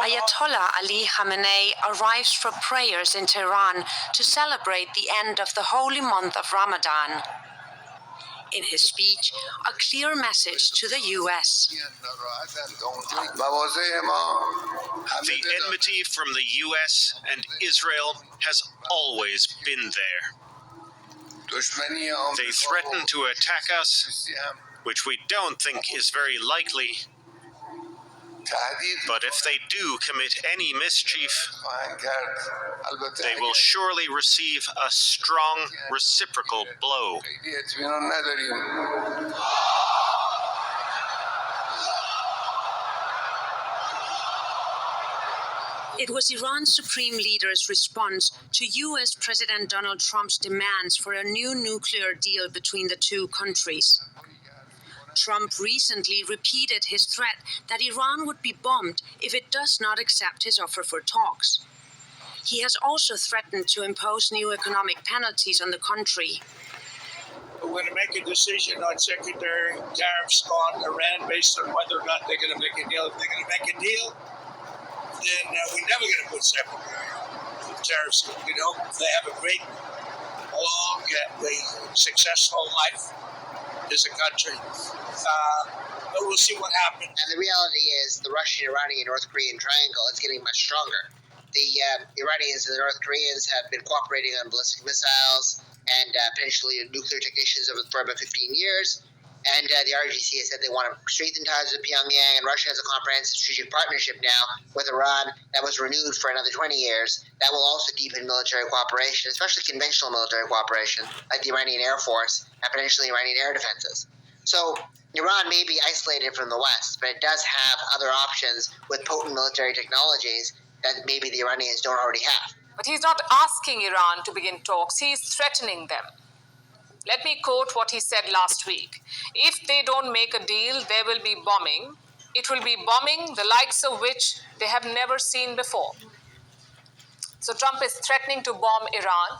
Ayatollah Ali Khamenei arrives for prayers in Tehran to celebrate the end of the holy month of Ramadan. In his speech, a clear message to the U.S. The enmity from the U.S. and Israel has always been there. They threaten to attack us, which we don't think is very likely. But if they do commit any mischief, they will surely receive a strong reciprocal blow. It was Iran's supreme leader's response to U.S. President Donald Trump's demands for a new nuclear deal between the two countries. Trump recently repeated his threat that Iran would be bombed if it does not accept his offer for talks. He has also threatened to impose new economic penalties on the country. We're going to make a decision on secondary tariffs on Iran based on whether or not they're going to make a deal. If they're going to make a deal, then we're never going to put secondary tariffs. You know, they have a great, long, and successful life as a country. But we'll see what happens. And the reality is the Russian, Iranian, North Korean triangle is getting much stronger. The Iranians and the North Koreans have been cooperating on ballistic missiles and potentially nuclear technicians for about 15 years. And the RGC has said they want to strengthen ties with Pyongyang, and Russia has a comprehensive strategic partnership now with Iran that was renewed for another 20 years. That will also deepen military cooperation, especially conventional military cooperation, like the Iranian Air Force and potentially Iranian air defenses. So Iran may be isolated from the West, but it does have other options with potent military technologies that maybe the Iranians don't already have. But he's not asking Iran to begin talks, he's threatening them. Let me quote what he said last week. If they don't make a deal, there will be bombing. It will be bombing the likes of which they have never seen before. So Trump is threatening to bomb Iran.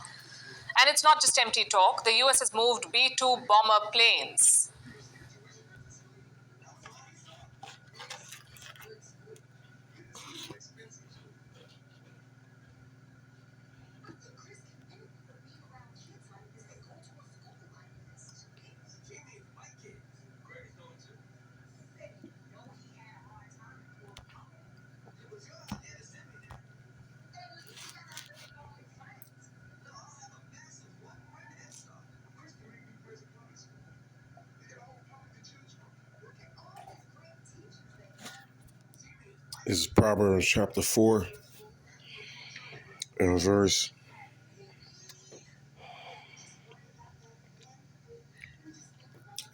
And it's not just empty talk. The US has moved B-2 bomber planes. This is Proverbs chapter 4 and verse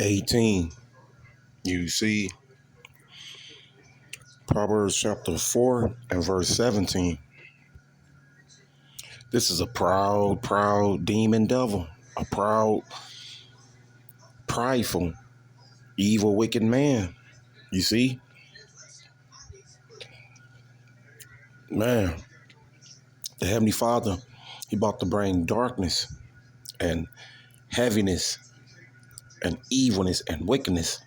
18. You see, Proverbs chapter 4 and verse 17. This is a proud demon devil, a proud, prideful, evil, wicked man. You see? Man, the Heavenly Father, he about to bring darkness and heaviness and evilness and wickedness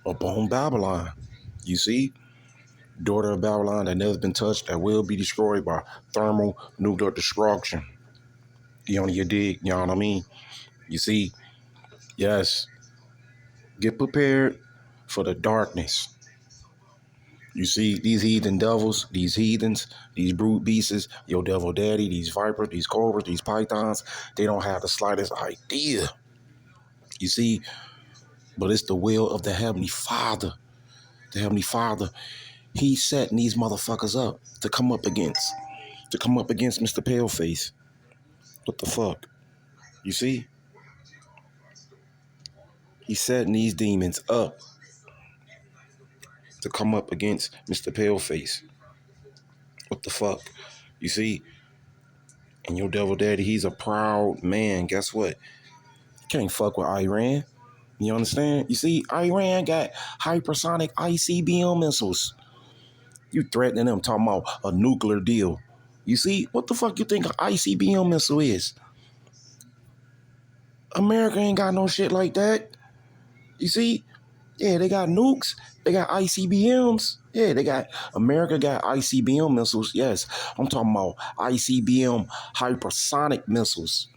upon Babylon. You see? Daughter of Babylon that never been touched, that will be destroyed by thermal nuclear destruction. You dig? You know what I mean? You see? Yes. Get prepared for the darkness. You see, these heathen devils, these heathens, these brute beasts, your devil daddy, these vipers, these cobras, these pythons, they don't have the slightest idea. You see, but it's the will of the Heavenly Father. The Heavenly Father, he's setting these motherfuckers up to come up against Mr. Paleface. What the fuck? You see? He's setting these demons up to come up against Mr. Paleface. What the fuck? You see? And your devil daddy, he's a proud man. Guess what? Can't fuck with Iran. You understand? You see, Iran got hypersonic ICBM missiles. You threatening them, talking about a nuclear deal. You see, what the fuck you think an ICBM missile is? America ain't got no shit like that. You see, Yeah, they got nukes. They got ICBMs. Yeah, America got ICBM missiles. Yes, I'm talking about ICBM hypersonic missiles.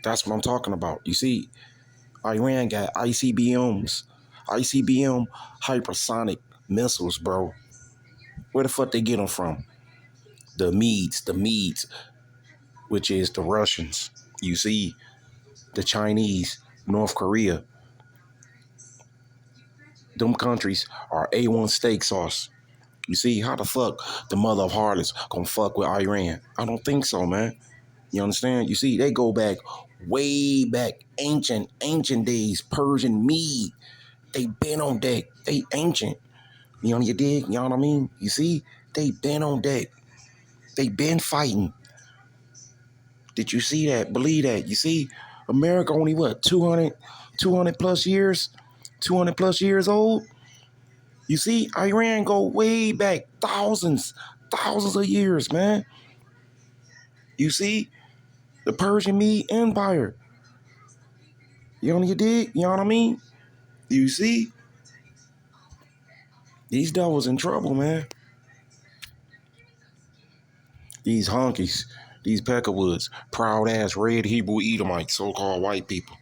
That's what I'm talking about. You see, Iran got ICBM hypersonic missiles, bro. Where the fuck they get them from? The Medes, which is the Russians. You see, the Chinese, North Korea. Them countries are A1 steak sauce. You see, how the fuck the mother of harlots gonna fuck with Iran? I don't think so, man. You understand? You see, they go back way back, ancient days, Persian Mede. They been on deck. They ancient. You know, you dig? You know what I mean? You see, they been on deck. They been fighting. Did you see that? Believe that? You see, America only what, 200 plus years? 200 plus years old? You see, Iran go way back, thousands of years, man. You see, the Persian Mede Empire. You know, you dig? You know what I mean? You see? These devils in trouble, man. These honkies, these Peckerwoods, proud ass red Hebrew Edomites, so-called white people.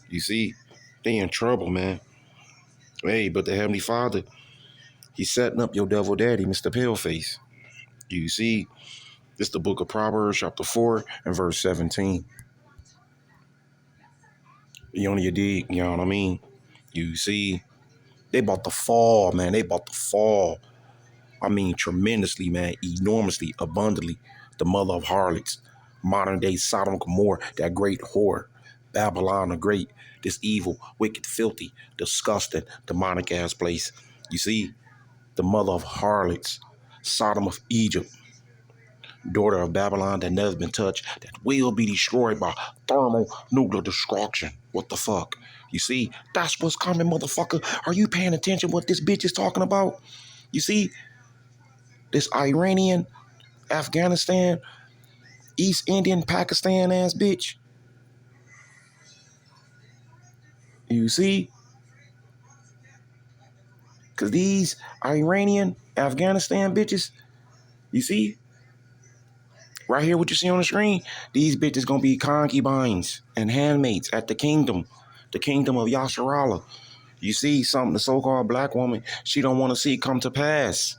You see? They in trouble, man. Hey, but the Heavenly Father, he's setting up your devil daddy, Mr. Paleface. You see? This is the book of Proverbs, chapter 4 and verse 17. You know, you dig? You know what I mean? You see? They about to fall, man. They about to fall. I mean, tremendously, man. Enormously, abundantly. The mother of harlots. Modern day Sodom and Gomorrah. That great whore. Babylon the Great. This evil, wicked, filthy, disgusting, demonic ass place. You see? The mother of harlots. Sodom of Egypt. Daughter of Babylon that never been touched. That will be destroyed by thermonuclear destruction. What the fuck? You see? That's what's coming, motherfucker. Are you paying attention what this bitch is talking about? You see? This Iranian, Afghanistan, East Indian, Pakistan ass bitch. You see? Because these Iranian, Afghanistan bitches, you see? Right here, what you see on the screen, these bitches gonna be concubines and handmaids at the kingdom of Yasharallah. You see something the so-called black woman, she don't want to see come to pass.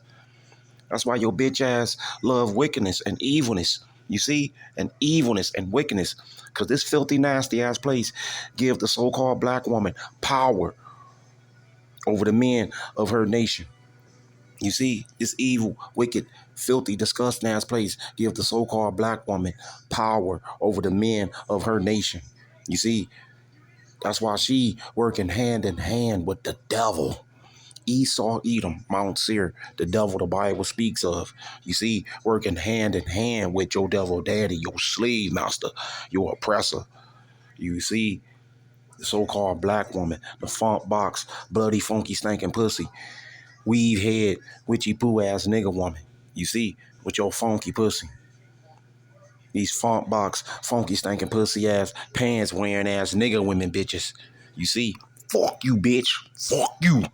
That's why your bitch ass love wickedness and evilness. You see? And evilness and wickedness. Because this filthy, nasty ass place give the so-called black woman power over the men of her nation. You see? This evil, wicked, filthy, disgusting ass place give the so-called black woman power over the men of her nation. You see? That's why she working hand in hand with the devil. Esau, Edom, Mount Seir, the devil the Bible speaks of. You see, working hand in hand with your devil daddy, your slave master, your oppressor. You see, the so-called black woman, the funk box, bloody, funky, stinking pussy, weave head, witchy poo ass nigga woman. You see, with your funky pussy. These funk box, funky, stinking pussy ass, pants wearing ass nigga women bitches. You see, fuck you, bitch. Fuck you.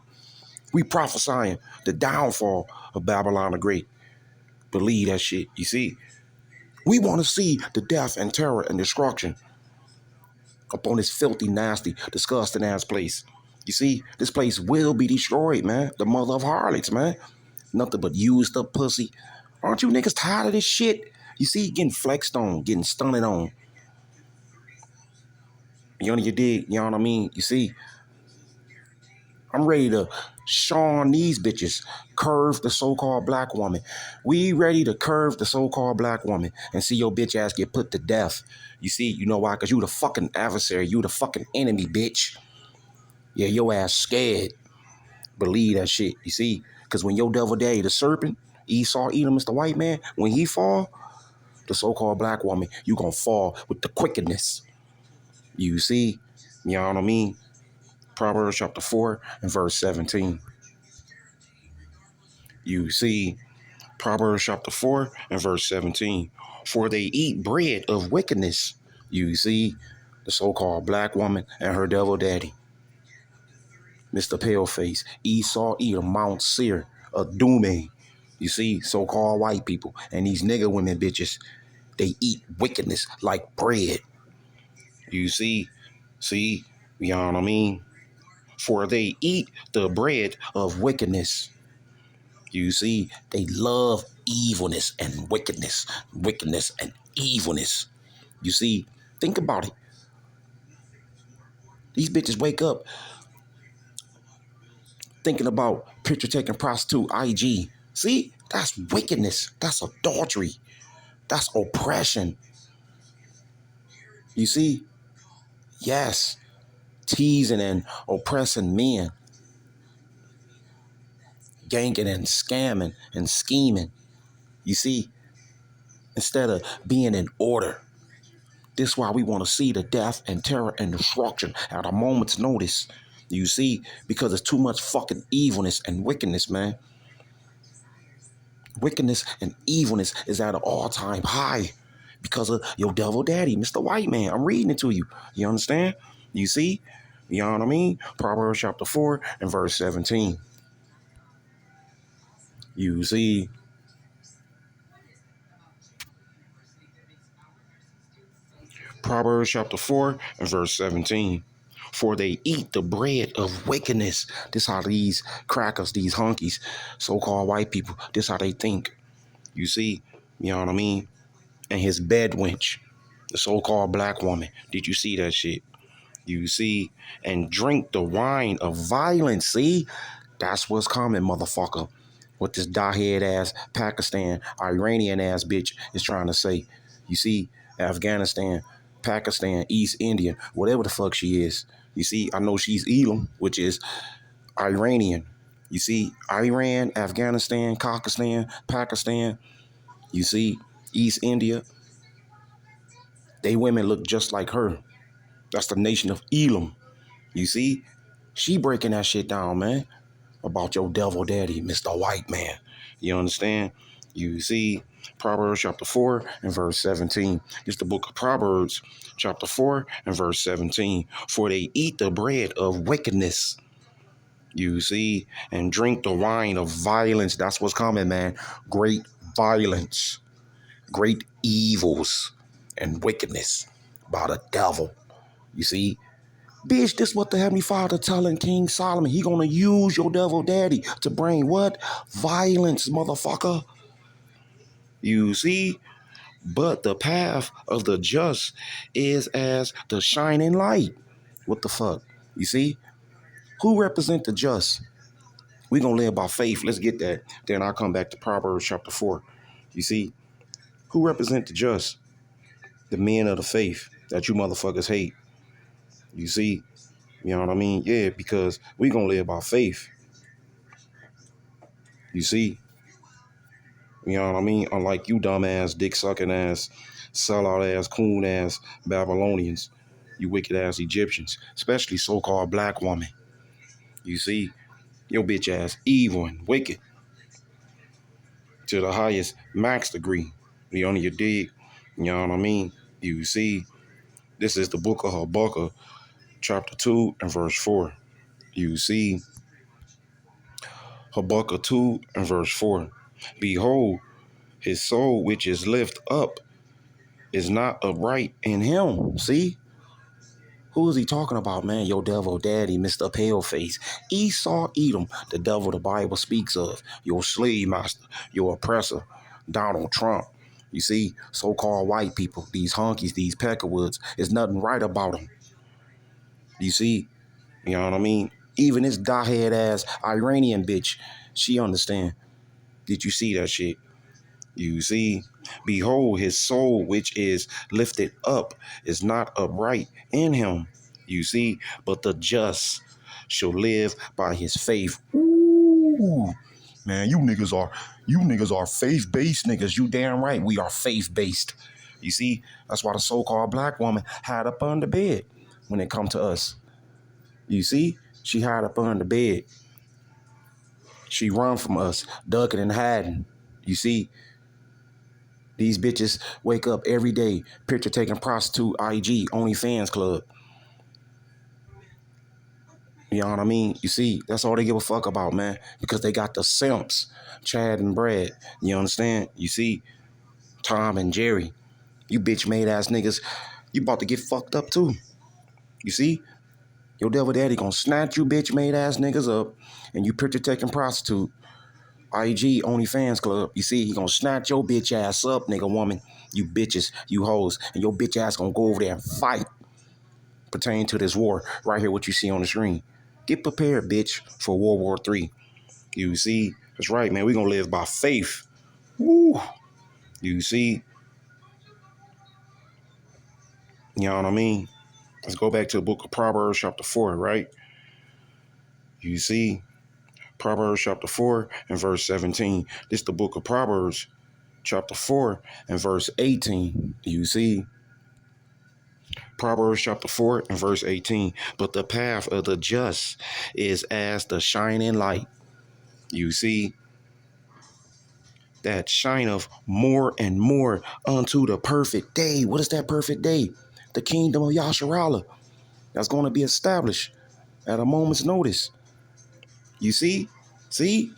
We prophesying the downfall of Babylon the Great. Believe that shit. You see, we want to see the death and terror and destruction upon this filthy, nasty, disgusting ass place. You see, this place will be destroyed, man. The mother of harlots, man. Nothing but used up pussy. Aren't you niggas tired of this shit? You see, getting flexed on, getting stunted on. You know, you dig? You know what I mean? You see, I'm ready to Sean these bitches, curve the so-called black woman. We ready to curve the so-called black woman and see your bitch ass get put to death. You see, you know why? Because you the fucking adversary. You the fucking enemy, bitch. Yeah, your ass scared. Believe that shit. You see? Because when your devil daddy, the serpent, Esau, Edom, is the white man, when he fall, the so-called black woman, you gonna fall with the quickness. You see? You know what I mean? Proverbs chapter 4 and verse 17. You see, Proverbs chapter 4 and verse 17. For they eat bread of wickedness. You see, the so-called black woman and her devil daddy. Mr. Paleface, Esau, Edom, Mount Seir, Adume. You see, so-called white people and these nigger women bitches, they eat wickedness like bread. You see, you know what I mean? For they eat the bread of wickedness. You see, they love evilness and wickedness and evilness. You see, think about it. These bitches wake up thinking about picture taking prostitute IG. See, that's wickedness. That's adultery. That's oppression. You see, yes, teasing and oppressing men, ganking and scamming and scheming. You see, instead of being in order. This is why we want to see the death and terror and destruction at a moment's notice. You see, because there's too much fucking evilness and wickedness, man. Wickedness and evilness is at an all-time high because of your devil daddy, Mr. White Man. I'm reading it to you. You understand? You see? You know what I mean? Proverbs chapter 4 and verse 17. You see? Proverbs chapter 4 and verse 17. For they eat the bread of wickedness. This how these crackers, these hunkies, so-called white people, this how they think. You see? You know what I mean? And his bed wench, the so-called black woman. Did you see that shit? You see? And drink the wine of violence. See? That's what's coming, motherfucker. What this dahhead ass Pakistan, Iranian ass bitch is trying to say. You see? Afghanistan, Pakistan, East Indian, whatever the fuck she is. You see? I know she's Elam, which is Iranian. You see? Iran, Afghanistan, Pakistan. You see? East India. They women look just like her. That's the nation of Elam. You see? She breaking that shit down, man. About your devil daddy, Mr. White Man. You understand? You see? Proverbs chapter 4 and verse 17. It's the book of Proverbs chapter 4 and verse 17. For they eat the bread of wickedness. You see? And drink the wine of violence. That's what's coming, man. Great violence. Great evils and wickedness by the devil. You see? Bitch, this what the Heavenly Father telling King Solomon. He gonna use your devil daddy to bring what? Violence, motherfucker. You see? But the path of the just is as the shining light. What the fuck? You see? Who represent the just? We gonna live by faith. Let's get that. Then I'll come back to Proverbs chapter 4. You see? Who represent the just? The men of the faith that you motherfuckers hate. You see? You know what I mean? Yeah, because we gonna live by faith. You see? You know what I mean? Unlike you dumbass, dick-sucking ass, sellout ass, coon ass Babylonians, you wicked ass Egyptians, especially so-called black woman. You see? Your bitch ass evil and wicked to the highest max degree. You only you dig? You know what I mean? You see? This is the book of Habakkuk, chapter 2 and verse 4. You see? Habakkuk 2 and verse 4. Behold, his soul which is lift up is not upright in him. See? Who is he talking about, man? Your devil daddy, Mr. Paleface. Esau, Edom, the devil the Bible speaks of. Your slave master, your oppressor, Donald Trump. You see, so-called white people, these honkies, these peckerwoods, there's nothing right about them. You see? You know what I mean? Even this dahhead ass Iranian bitch, she understand. Did you see that shit? You see? Behold, his soul which is lifted up is not upright in him. You see? But the just shall live by his faith. Ooh. Man, you niggas are faith-based niggas. You damn right we are faith-based. You see? That's why the so-called black woman hide up under bed when it come to us. You see? She hide up under bed. She run from us, ducking and hiding. You see? These bitches wake up every day, picture taking prostitute IG, OnlyFans club. You know what I mean? You see, that's all they give a fuck about, man. Because they got the simps, Chad and Brad. You understand? You see, Tom and Jerry. You bitch made ass niggas, you about to get fucked up too. You see? Your devil daddy gonna snatch you bitch made ass niggas up and you picture taking prostitute. IG OnlyFans Club. You see, he gonna snatch your bitch ass up, nigga woman. You bitches, you hoes, and your bitch ass gonna go over there and fight pertaining to this war right here, what you see on the screen. Get prepared, bitch, for World War III. You see? That's right, man. We gonna live by faith. Woo. You see? You know what I mean? Let's go back to the book of Proverbs chapter 4, right? You see? Proverbs chapter 4 and verse 17. This is the book of Proverbs chapter 4 and verse 18. You see? Proverbs chapter 4 and verse 18. But the path of the just is as the shining light. You see? That shineth more and more unto the perfect day. What is that perfect day? The kingdom of Yasharallah. That's going to be established at a moment's notice. You see? See?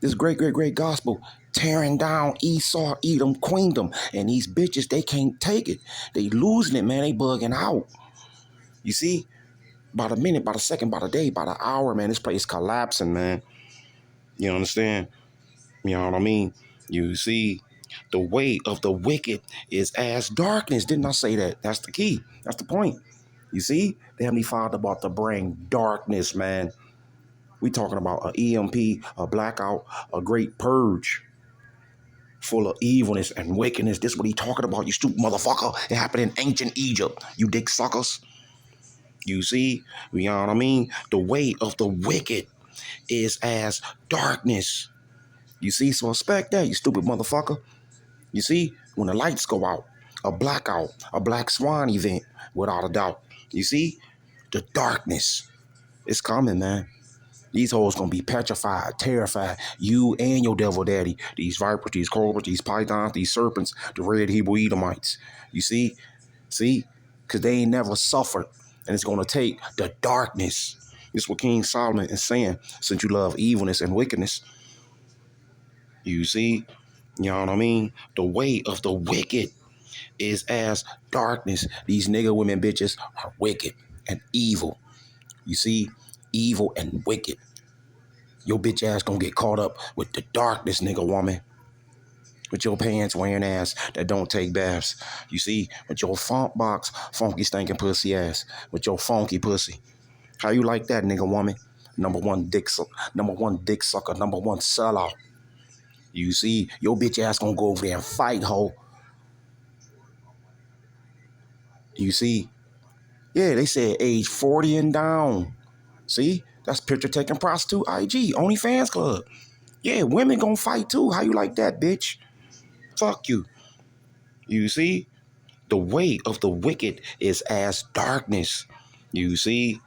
This great, great, great gospel tearing down Esau, Edom, Queendom. And these bitches, they can't take it. They losing it, man. They bugging out. You see? By the minute, by the second, by the day, by the hour, man, this place collapsing, man. You understand? You know what I mean? You see? The way of the wicked is as darkness. Didn't I say that? That's the key. That's the point. You see? The Heavenly Father about to bring darkness, man. We talking about an EMP, a blackout, a great purge full of evilness and wickedness. This is what he talking about, you stupid motherfucker. It happened in ancient Egypt, you dick suckers. You see? You know what I mean? The way of the wicked is as darkness. You see? So expect that, you stupid motherfucker. You see? When the lights go out, a blackout, a black swan event, without a doubt. You see? The darkness is coming, man. These hoes gonna be petrified, terrified. You and your devil daddy. These vipers, these cobras, these pythons, these serpents, the red Hebrew Edomites. You see? See? Because they ain't never suffered. And it's gonna take the darkness. This is what King Solomon is saying. Since you love evilness and wickedness. You see? You know what I mean? The way of the wicked is as darkness. These nigga women bitches are wicked and evil. You see? Evil and wicked. Your bitch ass gonna get caught up with the darkness, nigga woman. With your pants wearing ass that don't take baths. You see? With your funk box, funky stinking pussy ass. With your funky pussy. How you like that, nigga woman? Number one dick sucker, number one sellout. You see? Your bitch ass gonna go over there and fight, ho. You see? Yeah, they said age 40 and down. See? That's picture taking prostitute IG, OnlyFans Club. Yeah, women gonna fight too. How you like that, bitch? Fuck you. You see? The way of the wicked is as darkness. You see?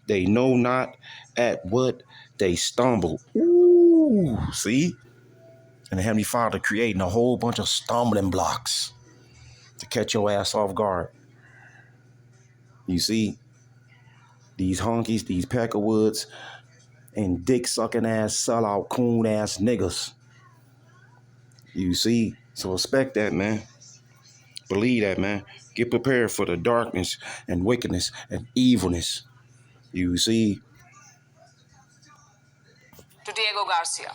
They know not at what they stumble. Ooh, see? And the Heavenly Father creating a whole bunch of stumbling blocks to catch your ass off guard. You see? These honkies, these peckerwoods, and dick-sucking ass, sellout, coon ass niggas. You see? So expect that, man. Believe that, man. Get prepared for the darkness and wickedness and evilness. You see? To Diego Garcia.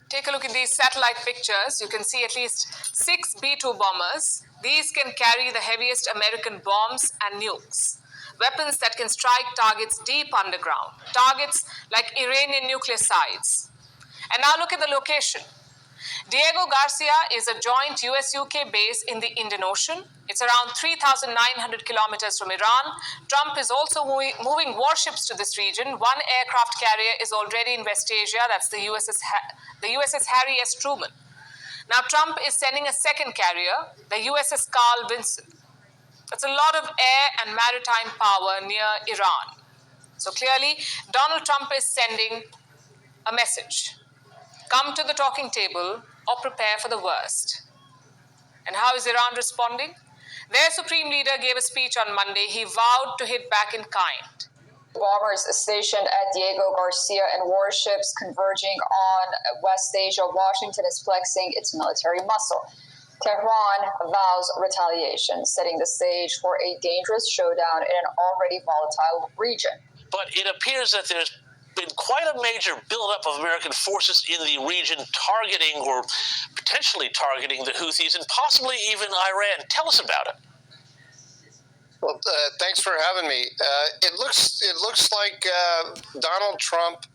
Take a look at these satellite pictures. You can see at least 6 B-2 bombers. These can carry the heaviest American bombs and nukes. Weapons that can strike targets deep underground. Targets like Iranian nuclear sites. And now look at the location. Diego Garcia is a joint US-UK base in the Indian Ocean. It's around 3,900 kilometers from Iran. Trump is also moving warships to this region. One aircraft carrier is already in West Asia. That's the USS Harry S. Truman. Now, Trump is sending a second carrier, the USS Carl Vinson. That's a lot of air and maritime power near Iran. So clearly, Donald Trump is sending a message. Come to the talking table or prepare for the worst. And how is Iran responding? Their supreme leader gave a speech on Monday. He vowed to hit back in kind. Bombers stationed at Diego Garcia and warships converging on West Asia. Washington is flexing its military muscle. Tehran vows retaliation, setting the stage for a dangerous showdown in an already volatile region. But it appears that there's been quite a major buildup of American forces in the region targeting or potentially targeting the Houthis and possibly even Iran. Tell us about it. Well, thanks for having me. It looks like Donald Trump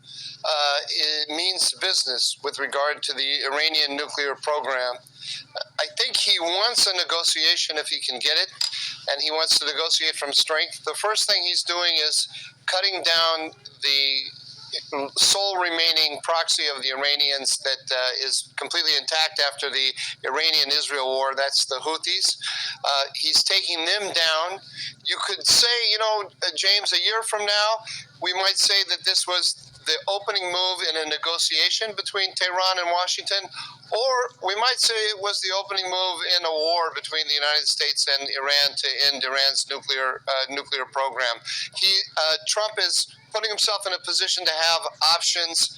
means business with regard to the Iranian nuclear program. I think he wants a negotiation if he can get it, and he wants to negotiate from strength. The first thing he's doing is cutting down the sole remaining proxy of the Iranians that is completely intact after the Iranian-Israel war. That's the Houthis. He's taking them down. You could say, James, a year from now, we might say that this was the opening move in a negotiation between Tehran and Washington, or we might say it was the opening move in a war between the United States and Iran to end Iran's nuclear program. Trump is putting himself in a position to have options,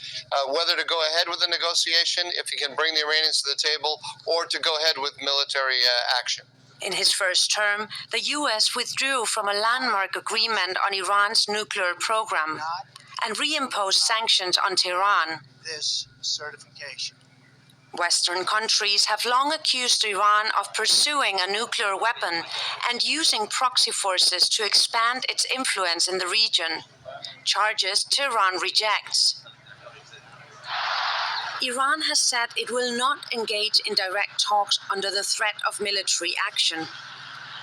whether to go ahead with the negotiation, if he can bring the Iranians to the table, or to go ahead with military action. In his first term, the U.S. withdrew from a landmark agreement on Iran's nuclear program and reimposed sanctions on Tehran. This certification. Western countries have long accused Iran of pursuing a nuclear weapon and using proxy forces to expand its influence in the region, charges Tehran rejects. Iran has said it will not engage in direct talks under the threat of military action,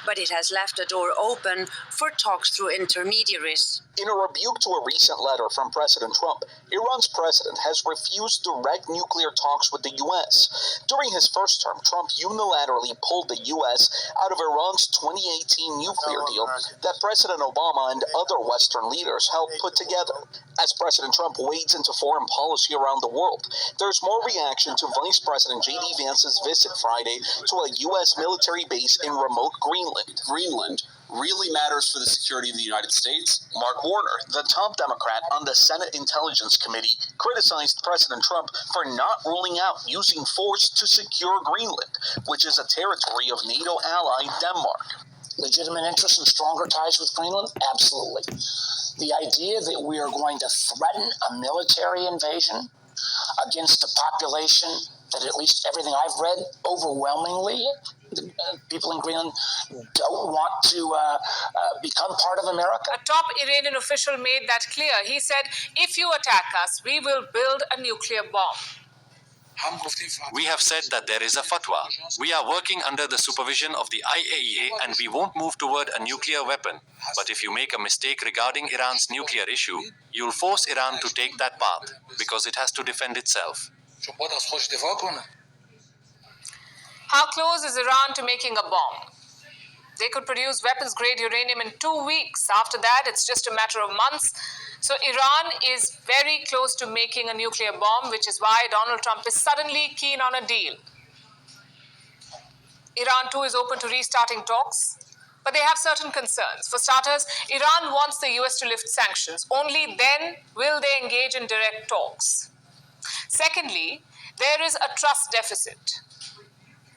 but it has left a door open for talks through intermediaries. In a rebuke to a recent letter from President Trump, Iran's president has refused direct nuclear talks with the U.S. During his first term, Trump unilaterally pulled the U.S. out of Iran's 2018 nuclear deal that President Obama and other Western leaders helped put together. As President Trump wades into foreign policy around the world, there's more reaction to Vice President J.D. Vance's visit Friday to a U.S. military base in remote Greenland. Greenland really matters for the security of the United States. Mark Warner, the top Democrat on the Senate Intelligence Committee, criticized President Trump for not ruling out using force to secure Greenland, which is a territory of NATO ally Denmark. Legitimate interest and stronger ties with Greenland? Absolutely. The idea that we are going to threaten a military invasion against a population that, at least everything I've read, overwhelmingly, the people in Greenland don't want to become part of America. A top Iranian official made that clear. He said, if you attack us, we will build a nuclear bomb. We have said that there is a fatwa. We are working under the supervision of the IAEA and we won't move toward a nuclear weapon. But if you make a mistake regarding Iran's nuclear issue, you'll force Iran to take that path because it has to defend itself. How close is Iran to making a bomb? They could produce weapons-grade uranium in 2 weeks. After that, it's just a matter of months. So Iran is very close to making a nuclear bomb, which is why Donald Trump is suddenly keen on a deal. Iran, too, is open to restarting talks, but they have certain concerns. For starters, Iran wants the US to lift sanctions. Only then will they engage in direct talks. Secondly, there is a trust deficit.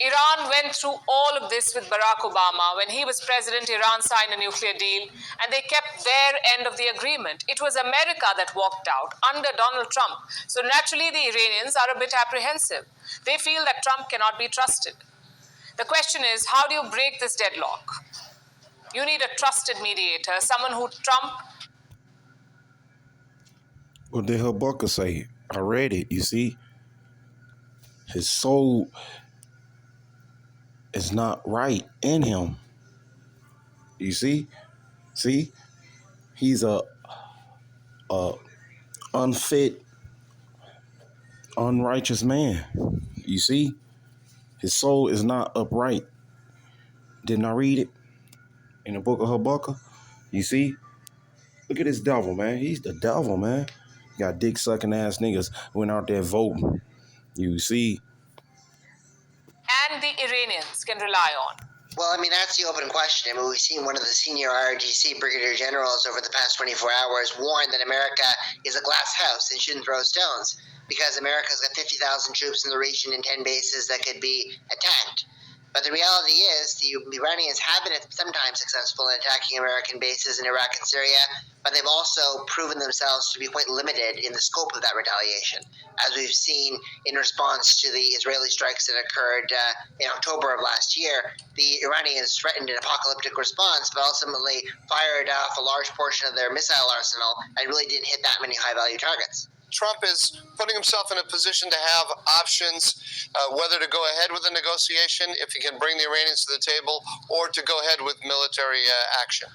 Iran went through all of this with Barack Obama. When he was president, Iran signed a nuclear deal, and they kept their end of the agreement. It was America that walked out under Donald Trump. So naturally, the Iranians are a bit apprehensive. They feel that Trump cannot be trusted. The question is, how do you break this deadlock? You need a trusted mediator, someone who Trump... What did Habakkuk say? I read it, you see. His soul is not right in him. You see? See? He's a unfit, unrighteous man. You see? His soul is not upright. Didn't I read it in the book of Habakkuk? You see? Look at this devil, man. He's the devil, man. Got dick-sucking ass niggas went out there voting. You see? And the Iranians can rely on. Well, I mean, that's the open question. I mean, we've seen one of the senior RGC brigadier generals over the past 24 hours warn that America is a glass house and shouldn't throw stones because America's got 50,000 troops in the region and 10 bases that could be attacked. But the reality is the Iranians have been sometimes successful in attacking American bases in Iraq and Syria, but they've also proven themselves to be quite limited in the scope of that retaliation, as we've seen in response to the Israeli strikes that occurred in October of last year. The Iranians threatened an apocalyptic response, but ultimately fired off a large portion of their missile arsenal and really didn't hit that many high-value targets. Trump is putting himself in a position to have options, whether to go ahead with the negotiation, if he can bring the Iranians to the table, or to go ahead with military action.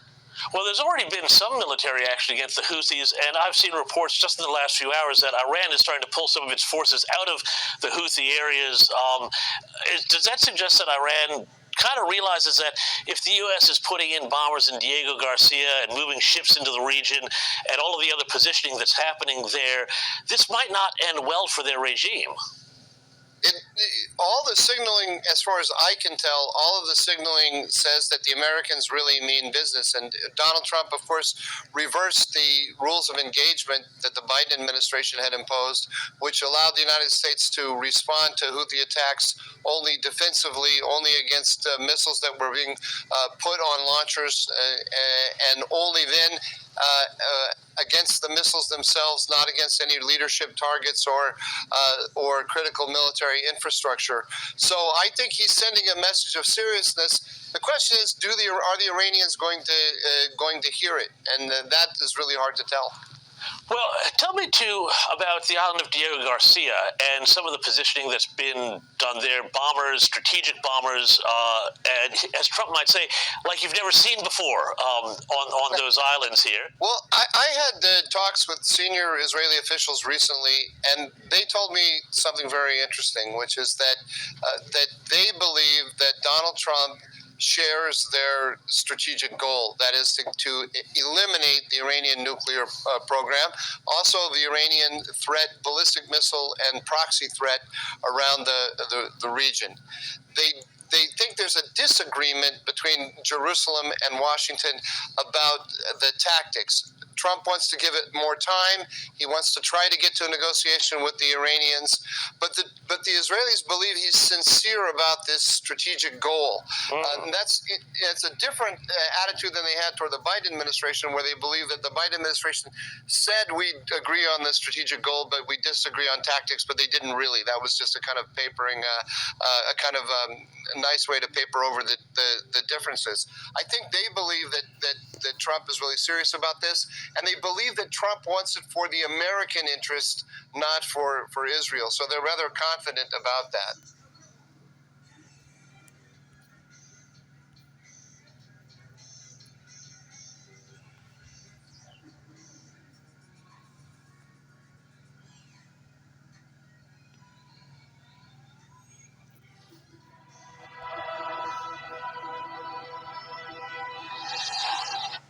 Well, there's already been some military action against the Houthis, and I've seen reports just in the last few hours that Iran is starting to pull some of its forces out of the Houthi areas. Does that suggest that Iran kind of realizes that if the U.S. is putting in bombers in Diego Garcia and moving ships into the region and all of the other positioning that's happening there, this might not end well for their regime? All the signaling, as far as I can tell, all of the signaling says that the Americans really mean business. And Donald Trump, of course, reversed the rules of engagement that the Biden administration had imposed, which allowed the United States to respond to Houthi attacks only defensively, only against missiles that were being put on launchers, and only then against the missiles themselves, not against any leadership targets or critical military infrastructure. So I think he's sending a message of seriousness. The question is, are the Iranians going to hear it? And that is really hard to tell. Well, tell me, too, about the island of Diego Garcia and some of the positioning that's been done there. Bombers, strategic bombers, and as Trump might say, like you've never seen before on those islands here. Well, I had talks with senior Israeli officials recently, and they told me something very interesting, which is that they believe that Donald Trump shares their strategic goal, that is to eliminate the Iranian nuclear program, also the Iranian threat, ballistic missile and proxy threat around the region. They think there's a disagreement between Jerusalem and Washington about the tactics. Trump wants to give it more time. He wants to try to get to a negotiation with the Iranians, but the Israelis believe he's sincere about this strategic goal. And it's a different attitude than they had toward the Biden administration, where they believe that the Biden administration said we agree on the strategic goal, but we disagree on tactics, but they didn't really. That was just a kind of papering, a nice way to paper over the differences. I think they believe that Trump is really serious about this, and they believe that Trump wants it for the American interest, not for Israel. So they're rather confident about that.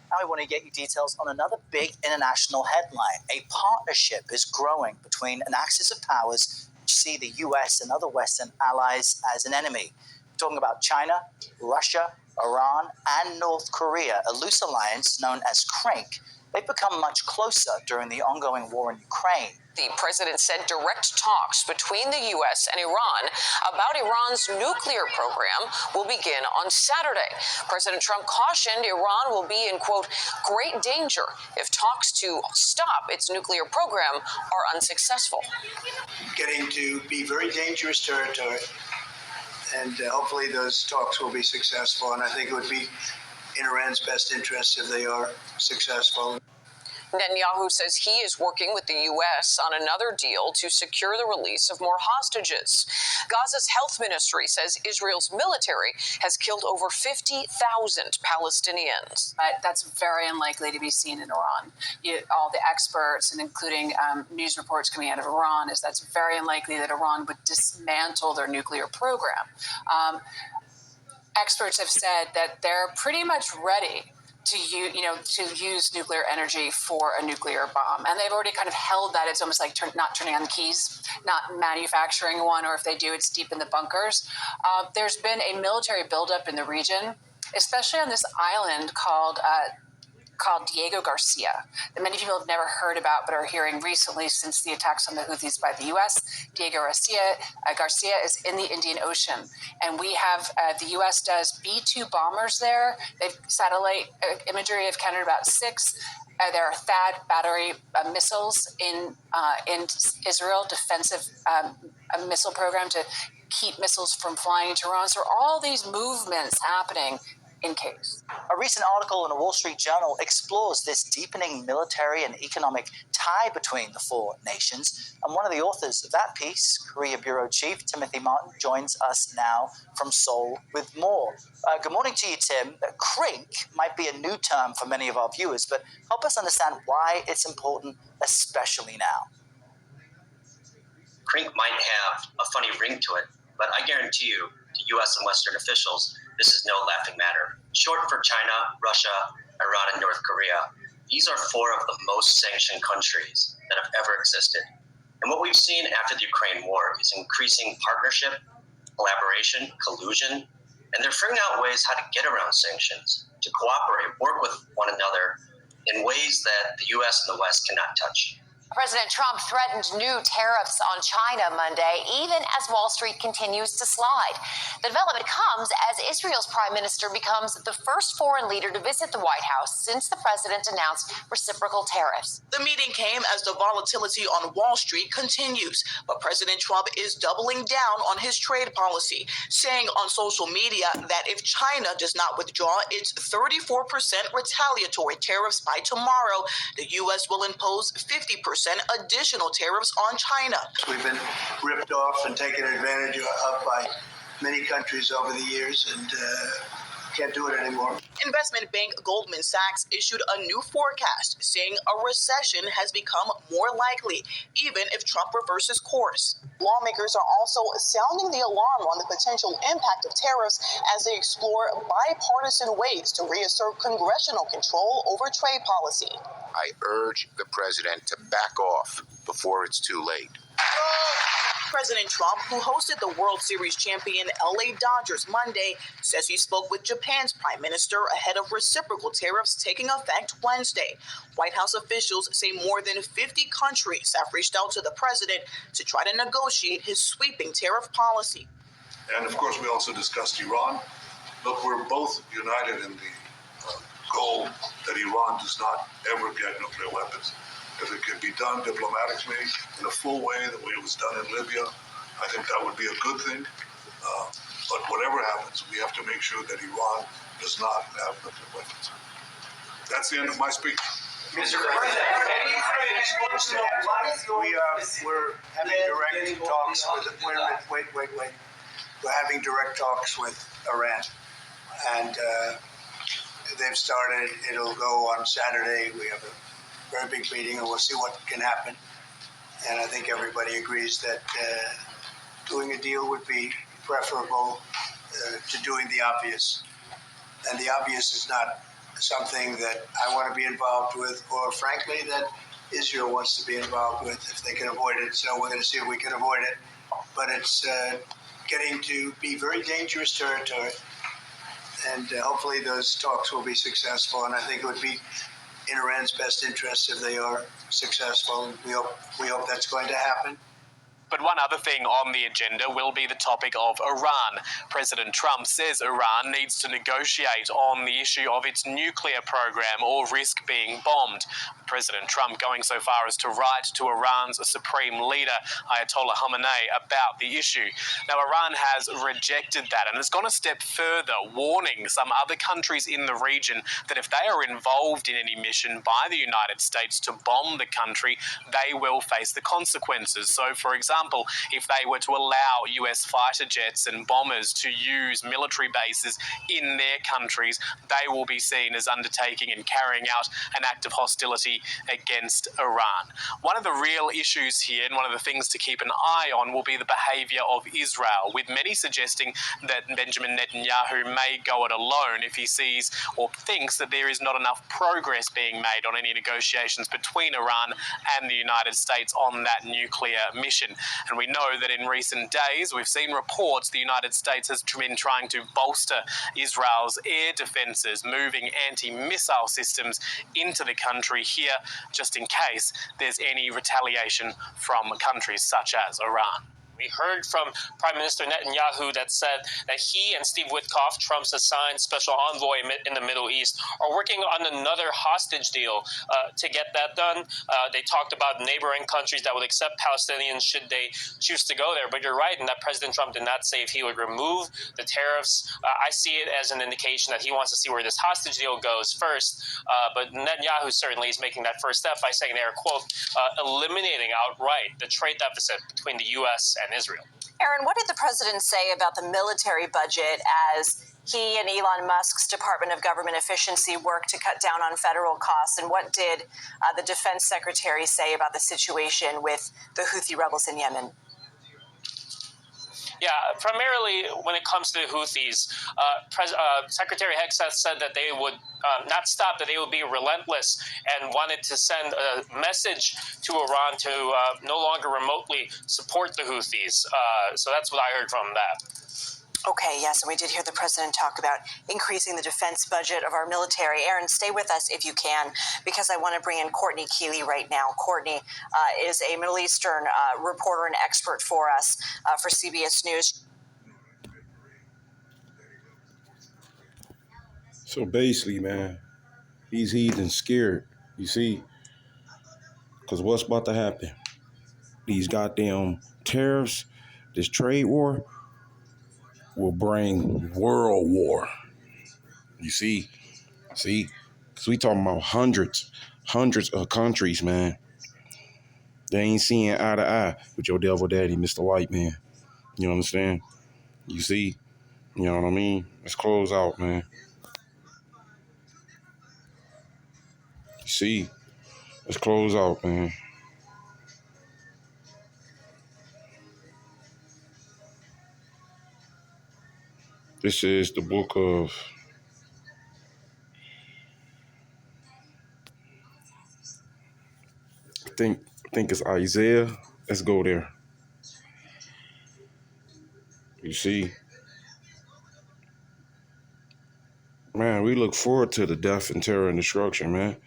Now we want to get you details on another big international headline. A partnership is growing between an axis of powers which see the US and other Western allies as an enemy. We're talking about China, Russia, Iran, and North Korea, a loose alliance known as CRANK. They've become much closer during the ongoing war in Ukraine. The president said direct talks between the U.S. and Iran about Iran's nuclear program will begin on Saturday. President Trump cautioned Iran will be in, quote, great danger if talks to stop its nuclear program are unsuccessful. Getting to be very dangerous territory, and hopefully those talks will be successful, and I think it would be in Iran's best interest if they are successful. Netanyahu says he is working with the U.S. on another deal to secure the release of more hostages. Gaza's health ministry says Israel's military has killed over 50,000 Palestinians. But that's very unlikely to be seen in Iran. All the experts, and including news reports coming out of Iran, is that's very unlikely that Iran would dismantle their nuclear program. Experts have said that they're pretty much ready to use nuclear energy for a nuclear bomb. And they've already kind of held that. It's almost like not turning on the keys, not manufacturing one, or if they do, it's deep in the bunkers. There's been a military buildup in the region, especially on this island called Diego Garcia, that many people have never heard about but are hearing recently since the attacks on the Houthis by the U.S. Diego Garcia is in the Indian Ocean, and we have the U.S. does B-2 bombers there. They've satellite imagery have counted about 6. There are THAAD battery missiles in Israel, defensive missile program to keep missiles from flying into Iran. So all these movements happening in case. A recent article in the Wall Street Journal explores this deepening military and economic tie between the four nations. And one of the authors of that piece, Korea Bureau Chief Timothy Martin, joins us now from Seoul with more. Good morning to you, Tim. CRINK might be a new term for many of our viewers, but help us understand why it's important, especially now. CRINK might have a funny ring to it, but I guarantee you, to U.S. and Western officials, this is no laughing matter. Short for China, Russia, Iran, and North Korea, these are 4 of the most sanctioned countries that have ever existed. And what we've seen after the Ukraine war is increasing partnership, collaboration, collusion, and they're figuring out ways how to get around sanctions, to cooperate, work with one another in ways that the U.S. and the West cannot touch. President Trump threatened new tariffs on China Monday, even as Wall Street continues to slide. The development comes as Israel's prime minister becomes the first foreign leader to visit the White House since the president announced reciprocal tariffs. The meeting came as the volatility on Wall Street continues, but President Trump is doubling down on his trade policy, saying on social media that if China does not withdraw its 34% retaliatory tariffs by tomorrow, the U.S. will impose 50% additional tariffs on China. We've been ripped off and taken advantage of by many countries over the years, and can't do it anymore. Investment bank Goldman Sachs issued a new forecast saying a recession has become more likely, even if Trump reverses course. Lawmakers are also sounding the alarm on the potential impact of tariffs as they explore bipartisan ways to reassert congressional control over trade policy. I urge the president to back off before it's too late. President Trump, who hosted the World Series champion LA Dodgers Monday, says he spoke with Japan's prime minister ahead of reciprocal tariffs taking effect Wednesday. White House officials say more than 50 countries have reached out to the president to try to negotiate his sweeping tariff policy. And of course, we also discussed Iran. Look, we're both united in the goal that Iran does not ever get nuclear weapons. If it could be done diplomatically in a full way, the way it was done in Libya, I think that would be a good thing. But whatever happens, we have to make sure that Iran does not have nuclear weapons. That's the end of my speech. Mr. President, we're having direct talks with. Wait. We're having direct talks with Iran, and they've started. It'll go on Saturday. We have a very big meeting, and we'll see what can happen. And I think everybody agrees that doing a deal would be preferable to doing the obvious. And the obvious is not something that I want to be involved with, or frankly, that Israel wants to be involved with if they can avoid it. So we're going to see if we can avoid it. But it's getting to be very dangerous territory. And hopefully those talks will be successful. And I think it would be in Iran's best interest if they are successful. We hope that's going to happen. But one other thing on the agenda will be the topic of Iran. President Trump says Iran needs to negotiate on the issue of its nuclear program or risk being bombed. President Trump going so far as to write to Iran's supreme leader, Ayatollah Khamenei, about the issue. Now, Iran has rejected that and has gone a step further, warning some other countries in the region that if they are involved in any mission by the United States to bomb the country, they will face the consequences. So, for example, example, if they were to allow US fighter jets and bombers to use military bases in their countries, they will be seen as undertaking and carrying out an act of hostility against Iran. One of the real issues here, and one of the things to keep an eye on, will be the behaviour of Israel, with many suggesting that Benjamin Netanyahu may go it alone if he sees or thinks that there is not enough progress being made on any negotiations between Iran and the United States on that nuclear mission. And we know that in recent days we've seen reports the United States has been trying to bolster Israel's air defences, moving anti-missile systems into the country here just in case there's any retaliation from countries such as Iran. We heard from Prime Minister Netanyahu that said that he and Steve Witkoff, Trump's assigned special envoy in the Middle East, are working on another hostage deal to get that done. They talked about neighboring countries that would accept Palestinians should they choose to go there. But you're right in that President Trump did not say if he would remove the tariffs. I see it as an indication that he wants to see where this hostage deal goes first. But Netanyahu certainly is making that first step by saying they are, quote, eliminating outright the trade deficit between the U.S. and Israel. Aaron, what did the president say about the military budget as he and Elon Musk's Department of Government Efficiency work to cut down on federal costs? And what did the defense secretary say about the situation with the Houthi rebels in Yemen? Yeah, primarily when it comes to the Houthis, Secretary Hegseth said that they would not stop, that they would be relentless, and wanted to send a message to Iran to no longer remotely support the Houthis. So that's what I heard from that. Okay, yes, and we did hear the president talk about increasing the defense budget of our military. Aaron, stay with us if you can, because I want to bring in Courtney Keeley right now. Courtney is a Middle Eastern reporter and expert for us for CBS News. So basically, man, these heathens scared, you see, because what's about to happen? These goddamn tariffs, this trade war, will bring world war. You see, because we talking about hundreds of countries, man. They ain't seeing eye to eye with your devil daddy, Mr. White Man. You understand? You see? You know what I mean? Let's close out, man. You see? Let's close out, man. This is the book of I think it's Isaiah. Let's go there. You see? Man, we look forward to the death and terror and destruction, man.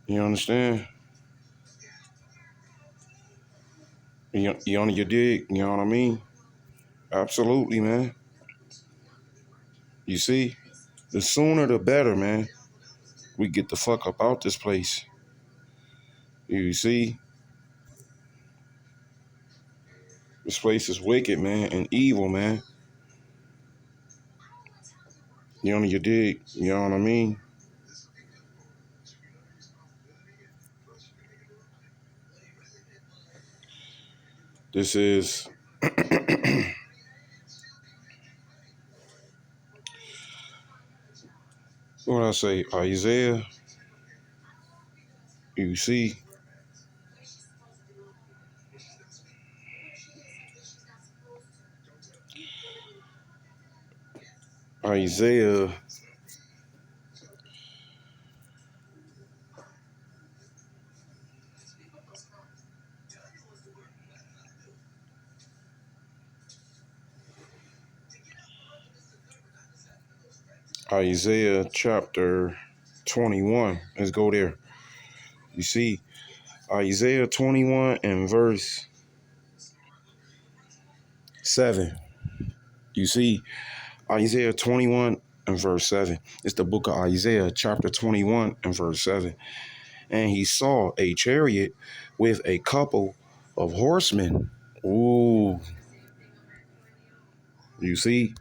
You understand? You on your dig? You know what I mean? Absolutely, man. You see? The sooner the better, man. We get the fuck up out this place. You see? This place is wicked, man, and evil, man. You on your dig? You know what I mean? This is what I say, Isaiah. You see? Isaiah chapter 21. Let's go there. You see, Isaiah 21 and verse 7. You see, Isaiah 21 and verse 7. It's the book of Isaiah chapter 21 and verse 7. And he saw a chariot with a couple of horsemen. Ooh. You see,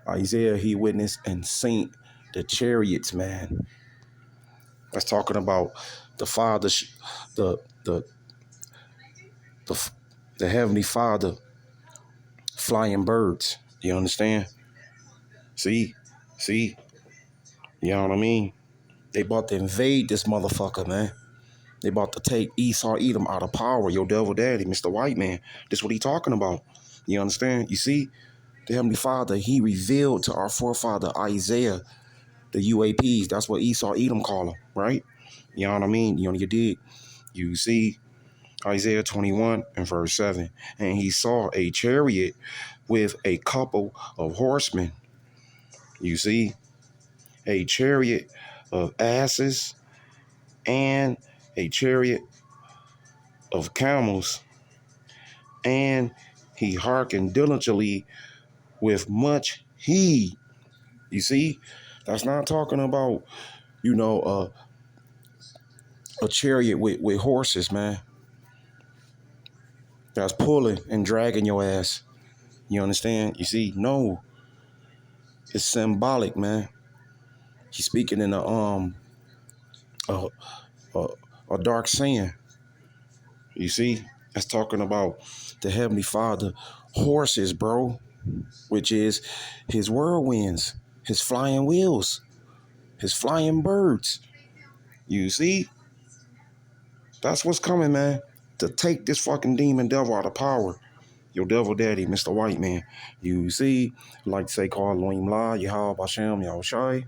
Isaiah, he witnessed and seen the chariots, man. That's talking about the Father, the the Heavenly Father flying birds. You understand? See? You know what I mean? They about to invade this motherfucker, man. They about to take Esau Edom out of power. Your devil daddy, Mr. White Man. This what he talking about. You understand? You see? The Heavenly Father, he revealed to our forefather Isaiah the UAPs. That's what Esau Edom call them, right? You know what I mean? You dig? You see Isaiah 21 and verse 7. And he saw a chariot with a couple of horsemen. You see? A chariot of asses and a chariot of camels. And he hearkened diligently with much heed. You see? That's not talking about, a chariot with horses, man. That's pulling and dragging your ass. You understand? You see? No. It's symbolic, man. He's speaking in a dark saying. You see? That's talking about the Heavenly Father horses, bro, which is his whirlwinds, his flying wheels, his flying birds. You see? That's what's coming, man. To take this fucking demon devil out of power. Your devil daddy, Mr. White Man. You see? Like to say, call Elohim La, Yahweh Bashem, Yahushai.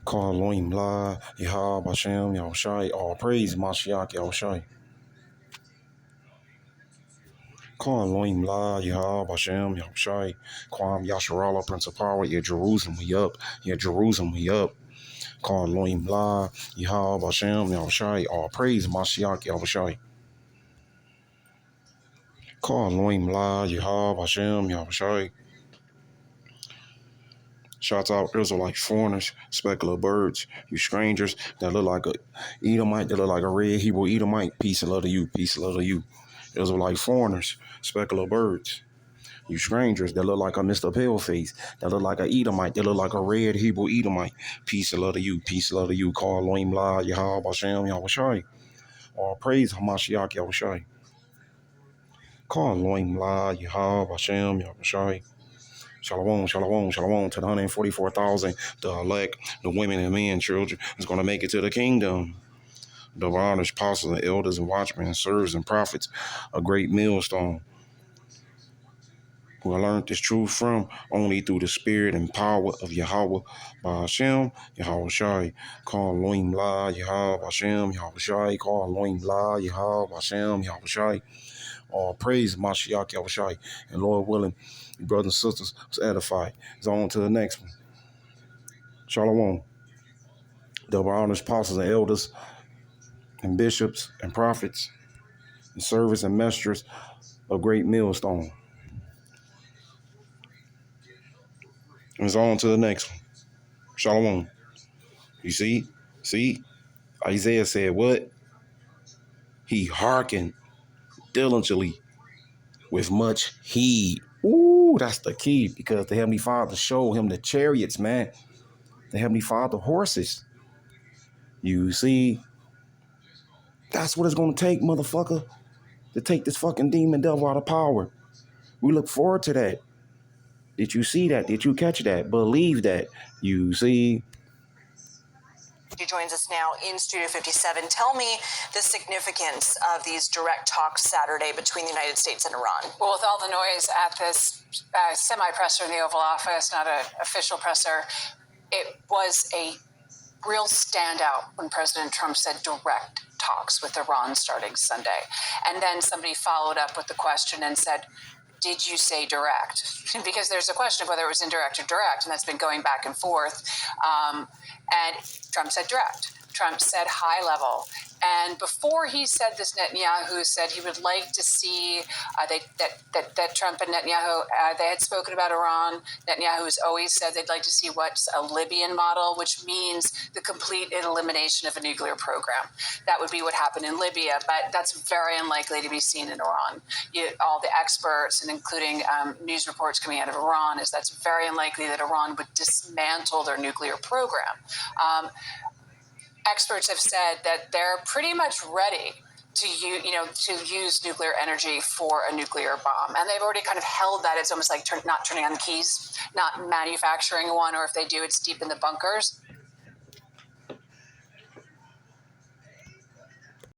Call Elohim La, Yahweh Bashem, Yahushai. All praise, Mashiach, Yahushai. Call Elohim La, Yahweh Bashem, Yahushai. Kwam Yasharallah, Prince of Power. Yeah, Jerusalem, we up. Yeah, Jerusalem, we up. Call Elohim La, Yahweh Bashem, Yahushai. All praise, Mashiach, Yahushai. Call Elohim La, Yahweh Bashem, Yahushai. Shouts out Israelite foreigners, specular birds, you strangers that look like a Edomite, that look like a red Hebrew Edomite. Peace and love to you, peace and love to you. Israelite foreigners, specular birds, you strangers that look like a Mr. Paleface, that look like a Edomite, that look like a red Hebrew Edomite. Peace and love to you, peace and love to you. Call Elohim La, Yahweh Bashem, Yahushai. All praise Hamashiach, Yahushai. Call Elohim La, Yahweh Bashem, Yahushai. Shalom, shalom, shalom to the 144,000, the elect, the women and men, children, is going to make it to the kingdom. The honors, apostles, and elders, and watchmen, and servants, and prophets, a great millstone. Who I learned this truth from only through the spirit and power of Yahweh, Ba'ashem, Yahweh Shai. Call Elohim La, Yahweh Ba'ashem, Yahweh Shai. Call Elohim La, Yahweh Ba'ashem, Yahweh Shai. All praise Mashiach Yahushai. And Lord willing, your brothers and sisters was edified. It's on to the next one. Shalom. Double honors, apostles and elders, and bishops and prophets, and servants and messengers of great millstone. And it's on to the next one. Shalom. You see? Isaiah said what? He hearkened diligently with much heed. Ooh, that's the key, because the Heavenly Father showed him the chariots, man. The Heavenly Father horses. You see, that's what it's going to take, motherfucker, to take this fucking demon devil out of power. We look forward to that. Did you see that? Did you catch that? Believe that. You see? He joins us now in Studio 57. Tell me the significance of these direct talks Saturday between the United States and Iran. Well, with all the noise at this semi-presser in the Oval Office, not an official presser, it was a real standout when President Trump said direct talks with Iran starting Sunday. And then somebody followed up with the question and said, did you say direct? Because there's a question of whether it was indirect or direct, and that's been going back and forth. And Trump said direct. Trump said high level. And before he said this, Netanyahu said he would like to see that Trump and Netanyahu, they had spoken about Iran. Netanyahu has always said they'd like to see what's a Libyan model, which means the complete elimination of a nuclear program. That would be what happened in Libya, but that's very unlikely to be seen in Iran. All the experts, and including news reports coming out of Iran, is that's very unlikely that Iran would dismantle their nuclear program. experts have said that they're pretty much ready to use nuclear energy for a nuclear bomb, and they've already kind of held that. It's almost like not turning on the keys, not manufacturing one, or if they do, it's deep in the bunkers.